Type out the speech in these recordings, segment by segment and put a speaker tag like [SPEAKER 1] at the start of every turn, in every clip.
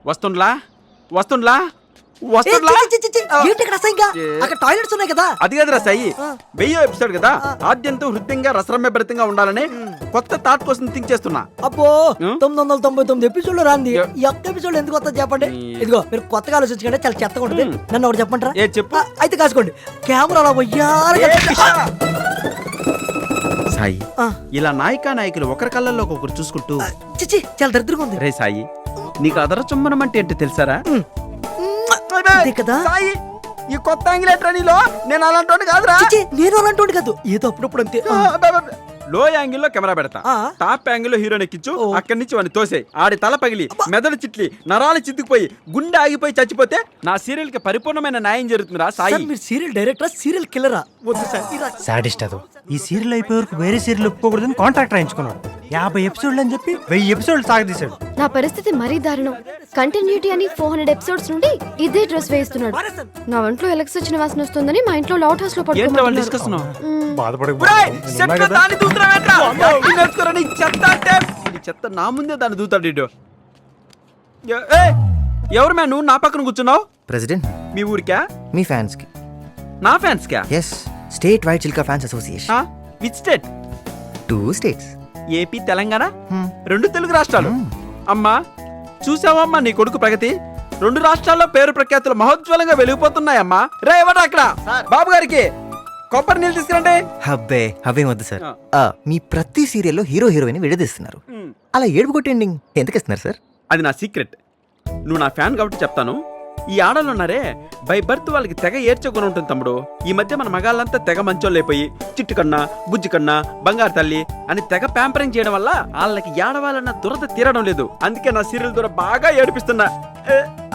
[SPEAKER 1] వస్తుండ్లా వస్తుండ్లా
[SPEAKER 2] ఏంటి ఇక్కడ అసహ్యంగా? అక్కడ టాయిలెట్స్ ఉన్నాయి కదా.
[SPEAKER 1] అది కదరా సాయి, 1000వ ఎపిసోడ్ కదా, ఆద్యంతం హృదయంగా రసరమ్యభరితంగా ఉండాలని కొత్త థాట్ కోసం థింక్ చేస్తున్నా.
[SPEAKER 2] అబ్బో 999 ఎపిసోడ్ రాంది ఈ ఒక్క ఎపిసోడ్ ఎందుకు వస్తా చెప్పండి. ఇదిగో మీరు కొత్తగా ఆలోచించకండి, చాలా చెత్తగా ఉంటుంది. నన్ను ఒకటి చెప్పంటారా?
[SPEAKER 1] ఏ చెప్పు.
[SPEAKER 2] అయితే కాసుకోండి, కెమెరాలో
[SPEAKER 1] సాయి ఇలా నాయికా నాయకులు ఒకరి కళ్ళల్లో ఒకరు చూసుకుంటూ
[SPEAKER 2] చిచి చాలా దరిద్రంగా ఉంది.
[SPEAKER 1] రే సాయి, నీకు అదర చుమ్మనం అంటే ఏంటో తెలుసారా?
[SPEAKER 2] కదా
[SPEAKER 1] సాయి, ఈ కొత్త యాంగిల్ నీలో నేను అలాంటి కాదురా.
[SPEAKER 2] నేను అలాంటి కాదు, ఏదో అప్పుడప్పుడు అంతే.
[SPEAKER 1] లో యాంగిల్ లో కెమెరా పెడతా, టాప్ యాంగిల్ లో హీరోని ఎక్కించు, అక్కడి నుంచి వాడిని తోసే, ఆడి తల పగిలి మెదడు చిట్లి నరాలు చిత్తుకుపోయి గుండె ఆగిపోయి చచ్చిపోతే నా సీరియల్ కి పరిపూర్ణమైన న్యాయం జరుగుతుందిరా సాయి.
[SPEAKER 2] మీరు సీరియల్ డైరెక్టరా, సీరియల్ కిల్లరా? వద్దు సార్,
[SPEAKER 3] సాడిస్ట్ అదో. ఈ సీరియల్ అయిపోయే వరకు వేరే సీరియల్ ఒప్పుకోకూడదని కాంట్రాక్ట్ రాయించుకున్నాడు. 50 ఎపిసోడ్లు అని చెప్పి 1000 ఎపిసోడ్లు సాగదీశాడు.
[SPEAKER 4] నా పరిస్థితి మరీ దారుణం. కంటిన్యూటీ అని 400 ఎపిసోడ్స్ నుండి ఇదే డ్రెస్ వేస్తున్నాడు. నా ఒంట్లో ఎలక్ట్రిసిటీ వాసన వస్తుందని మా ఇంట్లో లౌట్ హౌస్ లో
[SPEAKER 1] చెత్త నా ముందే దాన్ని దూతాడు. ఎవరు మ్యా నువ్వు నా పక్కన కూర్చున్నావు?
[SPEAKER 5] ప్రెసిడెంట్,
[SPEAKER 1] మీ ఊరికా?
[SPEAKER 5] మీ ఫ్యాన్స్ కి.
[SPEAKER 1] నా ఫ్యాన్స్ కా?
[SPEAKER 5] Yes, state wide Chilka fans association.
[SPEAKER 1] Which state?
[SPEAKER 5] 2 states,
[SPEAKER 1] AP Telangana, 2 Telugu రాష్ట్రాలు. అమ్మా చూసావమ్మా నీ కొడుకు ప్రగతి? 2 రాష్ట్రాల్లో పేరు ప్రఖ్యాతులు మహోజ్వలంగా వెలిగిపోతున్నాయమ్మా. రే ఎవరు అక్కడ? బాబు గారికి కొబ్బరి నీళ్ళు తీసుకురండి.
[SPEAKER 5] హబ్బే అవేం వద్దు సార్. మీ ప్రతి సీరియల్లో హీరో హీరోయిన్ విడదీస్తున్నారు, అలా ఏడుపు కొట్టి ఎండింగ్ ఎందుకు ఇస్తున్నారు సార్?
[SPEAKER 1] అది నా సీక్రెట్. నువ్వు నా ఫ్యాన్ కాబట్టి చెప్తాను. ఈ ఆడలు ఉన్నారే, బై బర్త్ వాళ్ళకి తెగ ఏడ్చుకుని ఉంటుంది తమ్ముడు. ఈ మధ్య మన మగాళ్ళంతా తెగ మంచోళ్ళైపోయి చిట్టు కన్నా, బుజ్జి కన్నా, బంగారు తల్లి అని తెగ ప్యాంపరింగ్ చేయడం వల్ల వాళ్ళకి ఏడవాలన్న దురద తీరడం లేదు. అందుకే నా సీరియల్ ద్వారా బాగా ఏడిపిస్తున్నా.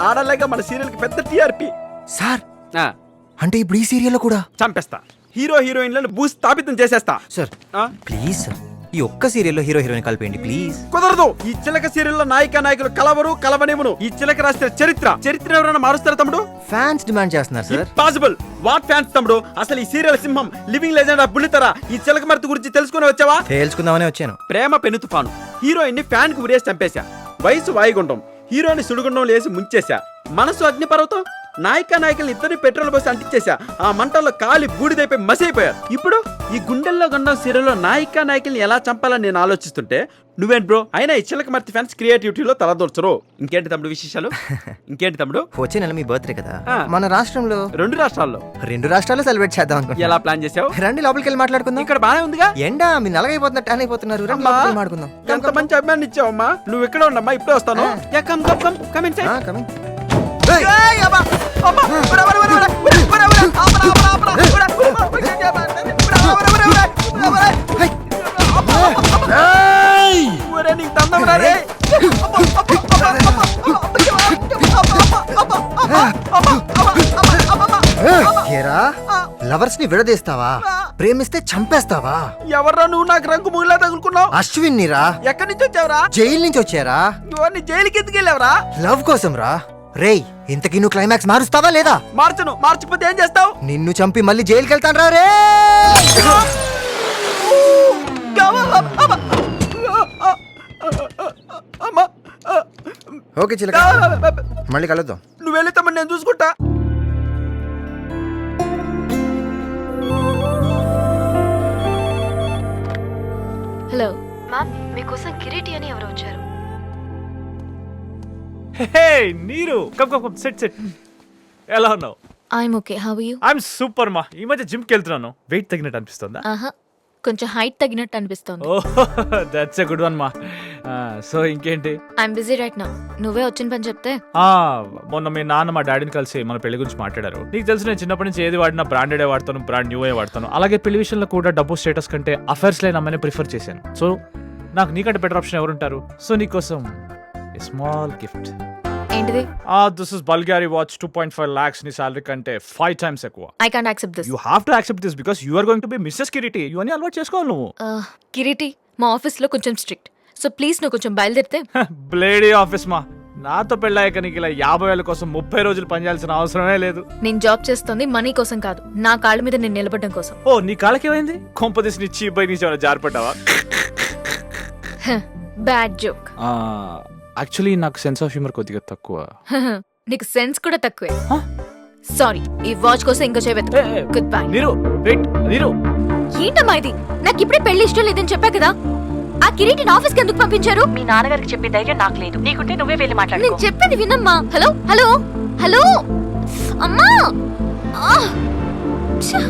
[SPEAKER 1] ఆడలేగా మన సీరియల్ కి పెద్ద టీఆర్పీ.
[SPEAKER 5] సార్ అంటే ఇప్పుడు ఈ సీరియల్లో కూడా
[SPEAKER 1] చంపేస్తా, హీరో హీరోయిన్లను భూస్థాపితం చేసేస్తా.
[SPEAKER 5] సార్ ప్లీజ్ సార్, ఈ ఒక్క సీరియల్లో హీరో హీరోయిన్ కలిపేయండి ప్లీజ్.
[SPEAKER 1] కుదరదు. ఈ చిలక సీరియల్లో నాయిక నాయకులు కలవరు, కలవనేమును. ఈ చిలక రాసిన చరిత్ర ఎవరైనా మారుస్తారా తమ్ముడు?
[SPEAKER 5] ఫ్యాన్స్ డిమాండ్ చేస్తున్నారు సార్.
[SPEAKER 1] పాసిబుల్. వాట్ ఫ్యాన్స్ తమ్ముడు? అసలు ఈ సీరియల్ సింహం, లివింగ్ లెజెండ్ ఆఫ్ బుల్లితెర ఈ చిలక మర్తి గురించి తెలుసుకుని వచ్చావా?
[SPEAKER 5] తెలుసుకుందామని వచ్చాను.
[SPEAKER 1] ప్రేమ పెను తుఫాను. హీరోయిన్ ని ఫ్యాన్ కు ఉరేసి చంపేశా. వయసు వాయుగుండం. హీరోయిన్ సుడిగుండం లేసి ముంచేశా. మనసు అగ్నిపర్వతం. నాయిక నాయకుల్ని ఇద్దరిని పెట్రోల్ పోసి అంటించేశా. ఆ మంటల్లో కాలి బూడిదైపోయి మసైపోయారు. ఇప్పుడు ఈ గుండెల్లో గండం సీరియల్లో నాయిక నాయకుల్ని ఎలా చంపాలని నేను ఆలోచిస్తుంటే నువ్వేంటి బ్రో? అయినా ఈ చిలక మర్తి ఫ్యాన్స్ క్రియేటివిటీలో తలదూర్చరు. ఇంకేంటి తమ్ముడు విశేషాలు? ఇంకేంటి తమ్ముడు?
[SPEAKER 5] వచ్చే నెల మీ బర్త్డే కదా, మన రాష్ట్రంలో
[SPEAKER 1] 2 రాష్ట్రాల్లో
[SPEAKER 5] 2 రాష్ట్రాల్లో సెలబ్రేట్ చేద్దాం అనుకుంటున్నా.
[SPEAKER 1] ఎలా ప్లాన్ చేసావు?
[SPEAKER 5] రండి లోపలికి వెళ్ళి మాట్లాడుకుందాం.
[SPEAKER 1] ఇక్కడ బానే ఉందిగా.
[SPEAKER 5] ఎండా మీ నలగైపోతున్నా ట్యాన్ అయిపోతున్నారు. రండి లోపలికి మాట్లాడుకుందాం.
[SPEAKER 1] ఎంత మంచి అభిమానం ఇచ్చావమ్మా. నువ్వు ఎక్కడ ఉండమ్మా, ఇప్పుడే వస్తాను.
[SPEAKER 5] లవర్స్ ని విడదీస్తావా? ప్రేమిస్తే చంపేస్తావా?
[SPEAKER 1] ఎవర్రా నువ్వు? నాకు రంగు మూలా తగులుకున్నావు.
[SPEAKER 5] అశ్విన్ ని రా.
[SPEAKER 1] ఎక్కడి నుంచి వచ్చావురా?
[SPEAKER 5] జైలు నుంచి వచ్చారా?
[SPEAKER 1] జైలుకి ఎందుకు వెళ్ళావురా?
[SPEAKER 5] లవ్ కోసం రా. రేయ్ ఇంతకీ నువ్వు క్లైమాక్స్ మారుస్తావా లేదా?
[SPEAKER 1] మార్చను. మార్చిపోతే ఏం చేస్తావు?
[SPEAKER 5] నిన్ను చంపి మళ్ళీ జైలుకి వెళ్తాను రా. రే ఓకే చిలక, మళ్ళీ కలుద్దాం.
[SPEAKER 1] నువ్వు వెళ్తామని నేను చూసుకుంటా.
[SPEAKER 4] హలో మ్యామ్, మీకోసం కిరీటి అని ఎవరు వచ్చారు?
[SPEAKER 6] హే నీరు, కమ్ సెట్. ఎలా ఉన్నావు?
[SPEAKER 4] I'm okay, how are you?
[SPEAKER 6] I'm super మా. ఈ మధ్య జిమ్ కి వెళ్తున్నాను. వెయిట్ తగ్గినట్టు అనిపిస్తుందా?
[SPEAKER 4] కొంచెం హైట్ తగ్గినట్టు అనిపిస్తుంది.
[SPEAKER 6] ఓహ్ దట్స్ ఎ గుడ్ వన్ మా. సో ఇంకేంటి?
[SPEAKER 4] I'm busy right now. నువ్వే వచ్చిన పని చెప్తే.
[SPEAKER 6] మొన్న మీ నాన్న మా డాడీని కలిసి మన పెళ్లి గురించి మాట్లాడారు. నీకు తెలుసు నేను చిన్నప్పటి నుంచి ఏది వాడినా బ్రాండెడే వాడతాను, బ్రాండ్ న్యూ వాడతాను. అలాగే పెళ్లి విషయంలో కూడా డబ్బు స్టేటస్ కంటే అఫైర్స్ లేని అమ్మని ప్రిఫర్ చేశాను. సో నాకు నీకంటే బెటర్ ఆప్షన్ ఎవరుంటారు? సో నీకోసం స్మాల్ గిఫ్ట్.
[SPEAKER 4] ఏంటిది?
[SPEAKER 6] This is Bulgari watch. 2.5 lakhs నీ సాలరీ కంటే 5 times ఎక్కువ.
[SPEAKER 4] I can't accept this.
[SPEAKER 6] You have to accept this because you are going to be Mrs Kiriti. You అని అలవాటు చేసుకోవాలి నువ్వు.
[SPEAKER 4] కిరీటి మా ఆఫీస్ లో కొంచెం స్ట్రిక్ట్. సో ప్లీజ్ నువ్వు కొంచెం బయలుదేరితే.
[SPEAKER 6] బ్లేడీ ఆఫీస్ మా. నాతో పెళ్ళాక నీకు ఇలా 50,000 కోసం 30 రోజులు పనిచేయాల్సిన అవసరమే లేదు.
[SPEAKER 4] నేను జాబ్ చేస్తుంది మనీ కోసం కాదు, నా కాళ్ళ మీద నేను నిలబడడం కోసం.
[SPEAKER 6] ఓ నీ కాళ్ళకేమైంది? కొంపదీసి నీ చీప్ బై నుంచి జారిపడ్డావా?
[SPEAKER 4] Bad joke.
[SPEAKER 6] యాక్చువల్లీ నాకు సెన్స్ ఆఫ్ హ్యూమర్ కొద్దిగా తక్కువ.
[SPEAKER 7] నీకు సెన్స్ కూడా తక్కువే. సారీ, ఈ వాచ్ కోసం ఇంకో చేయవద్దు. Good bye.
[SPEAKER 6] నీరు వెయిట్, నీరు.
[SPEAKER 7] ఏంటమ్మా ఇది? నాకు ఇప్పుడే పెళ్లి ఇష్టం లేదని చెప్పా కదా. ఆ కిరీటిని ఆఫీస్కి ఎందుకు పంపించారు?
[SPEAKER 8] మీ నాన్నగారికి చెప్పే ధైర్యం నాకు లేదు. నీకుంటే నువ్వే వెళ్ళి మాట్లాడు.
[SPEAKER 7] నేను చెప్పేది వినమ్మా. హలో హలో హలో అమ్మా. ఆ! ఛ!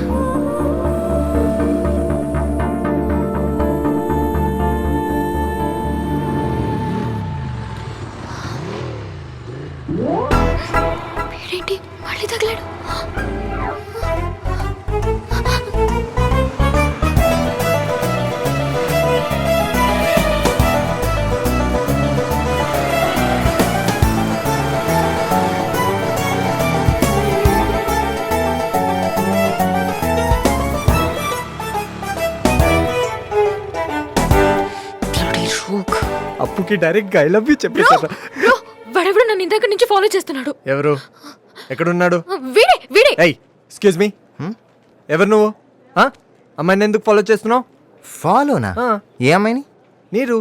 [SPEAKER 7] వీడేంటి మళ్ళీ తగిలాడు?
[SPEAKER 3] అప్పుకి డైరెక్ట్ ఐ లవ్ యూ చెప్పేశారు.
[SPEAKER 7] బ్రో, వాడెవడో నన్ను ఇందాక నుంచి ఫాలో చేస్తున్నాడు.
[SPEAKER 3] ఎవరు? ఎక్కడున్నాడు?
[SPEAKER 7] వీడే వీడే.
[SPEAKER 3] ఏయ్ ఎక్స్క్యూజ్ మీ, ఎవరు నువ్వు? ఆ? అమ్మాయిని ఎందుకు ఫాలో చేస్తున్నావు?
[SPEAKER 5] ఫాలోనా? ఏ అమ్మాయిని?
[SPEAKER 3] నీరు.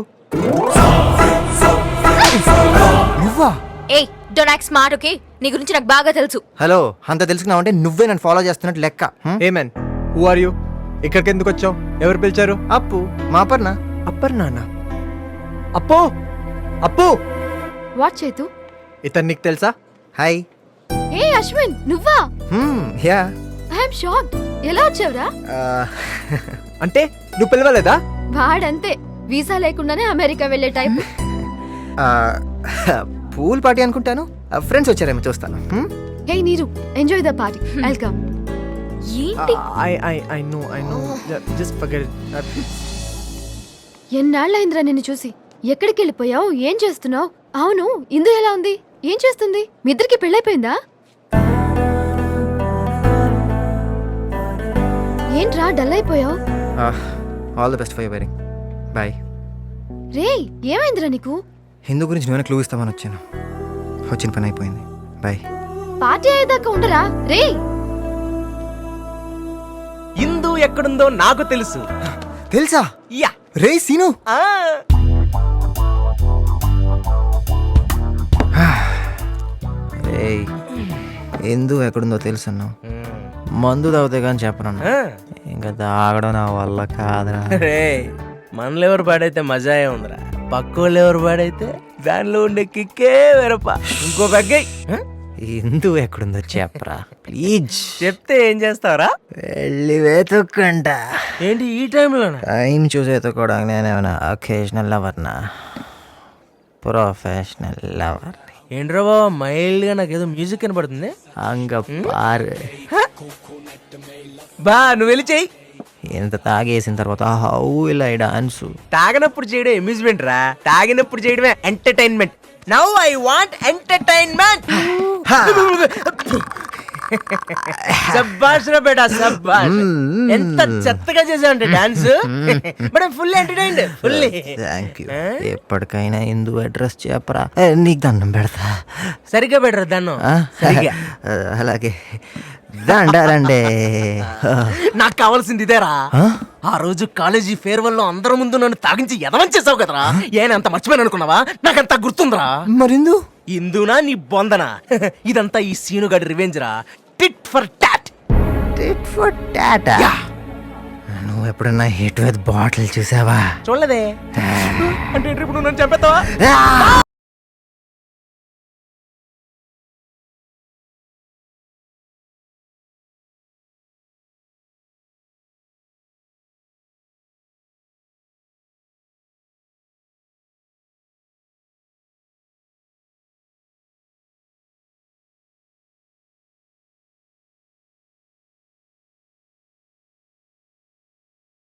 [SPEAKER 5] నువ్వా?
[SPEAKER 7] ఏయ్, డోంట్ యాక్ట్ స్మార్ట్, ఓకే? నీ గురించి నాకు బాగా తెలుసు.
[SPEAKER 5] హలో, అంత తెలుసుకున్నావంటే నువ్వే నన్ను ఫాలో చేస్తున్నట్టు లెక్క.
[SPEAKER 3] Hey man, who are you? ఇక్కడికి ఎందుకు వచ్చావు? ఎవరు పిలిచారు?
[SPEAKER 5] అప్పు, మా అపర్ణ.
[SPEAKER 3] అప్పర్నాన్న. అప్పు, అప్పు,
[SPEAKER 4] వాట్ చేతు?
[SPEAKER 3] ఇతను నీకు తెలుసా?
[SPEAKER 5] హాయ్.
[SPEAKER 4] ఏ అశ్విన్, నువ్వా?
[SPEAKER 5] యా.
[SPEAKER 4] I'm shocked. ఎలా వచ్చావురా?
[SPEAKER 3] అంటే నువ్వు పిలవలేదా?
[SPEAKER 4] వాడంతే, వీసా లేకుండానే అమెరికా వెళ్ళే టైప్.
[SPEAKER 5] పూల్ పార్టీ అనుకుంటాను. ఫ్రెండ్స్ వచ్చారేమో, చూస్తాను.
[SPEAKER 4] హే నీరు, ఎంజాయ్ ద పార్టీ. వెల్కమ్.
[SPEAKER 7] ఏంటి?
[SPEAKER 3] I know. Just forget it.
[SPEAKER 4] ఎన్నాళ్ళైందిరా నిన్ను చూసి. ఎక్కడికి వెళ్ళిపోయావు? ఏం చేస్తున్నావు? అవును, ఇందు ఎలా ఉంది? ఏం చేస్తుంది? మీ ఇద్దరికి పెళ్ళైపోయిందా? ఏంట్రా డల్ అయిపోయావు?
[SPEAKER 5] All the best for your wedding. Bye.
[SPEAKER 4] రే, ఏమైందిరా నీకు?
[SPEAKER 5] హిందూ గురించి నువ్వే క్లూ ఇస్తామని వచ్చాను. వచ్చిన పని అయిపోయింది. బాయ్.
[SPEAKER 4] పార్టీ అయ్యేదాకా ఉండరా? రే,
[SPEAKER 9] ఇందు ఎక్కడుందో నాకు తెలుసు.
[SPEAKER 5] తెలుసా?
[SPEAKER 9] యా.
[SPEAKER 5] రే సీను. రేయ్, ఎందు ఎక్కడుందో తెలుసు అన్నావు. మందు తాగితే కానీ చెప్పనన్నా. ఇంకా తాగడం నా వల్ల కాదురా.
[SPEAKER 9] రే, మనలో ఎవరు పాడైతే మజాయే ఉందిరా. పక్కోళ్ళు ఎవరు పాడైతే దానిలో ఉండే కిక్కే వేరప్ప. ఇంకో బగ్గై
[SPEAKER 5] ఎందు ఎక్కడుందో చెప్పరా ప్లీజ్.
[SPEAKER 9] చెప్తే ఏం చేస్తావరా?
[SPEAKER 5] వెళ్ళి వెతుక్కుంటా.
[SPEAKER 9] ఏంటి ఈ టైంలోనా?
[SPEAKER 5] టైం చూసి వెతుక్కోవడానికి నేనేమన్నా అకేషనల్ లవర్నా, ప్రొఫెషనల్ లవర్?
[SPEAKER 9] ఏంట్రా బాబా, మైల్డ్ గా నాకేదో మ్యూజిక్ కనపడుతుంది.
[SPEAKER 5] అంగ పారు.
[SPEAKER 9] బా, నువ్వు వెళ్ళి చెయ్యి.
[SPEAKER 5] ఎంత తాగేసిన తర్వాత హౌ ఇలా డాన్స్?
[SPEAKER 9] తాగినప్పుడు చేయడం అమ్యూజ్మెంట్ రా, తాగినప్పుడు చేయడమే entertainment. Now I want entertainment. సబ్బాష్ రా బేటా, సబ్బాష్. ఎంత చెత్తగా చేసావంటే dance, but full entertained, fully.
[SPEAKER 5] Thank you. ఎప్పటికైనా ఎందు అడ్రస్ చెప్పరా, నీకు దండం పెడతా.
[SPEAKER 9] సరిగ్గా బెటర్ దాన్ని. సరిగ్గా.
[SPEAKER 5] అలాగే దండాలండి.
[SPEAKER 9] నాకు కావాల్సింది ఇదేరా. ఆ రోజు కాలేజీ ఫేర్వెల్ లో అందరి ముందు నన్ను తాగించి ఎదవం చేసావు కదరా. ఏనంత మర్చిపోయాను అనుకున్నావా? నాకంతా గుర్తుందిరా.
[SPEAKER 5] మరిందు
[SPEAKER 9] ఇందునా నీ బొందనా? ఇదంతా ఈ సీనుగాడి రివెంజ్ రా. Tit for tat.
[SPEAKER 5] Tit for Tata. నువ్వు ఎప్పుడన్నా హిట్ విత్ బాటిల్ చూసావా?
[SPEAKER 9] చూడలేదే. అంటే ఇప్పుడు నన్ను చంపేస్తావా?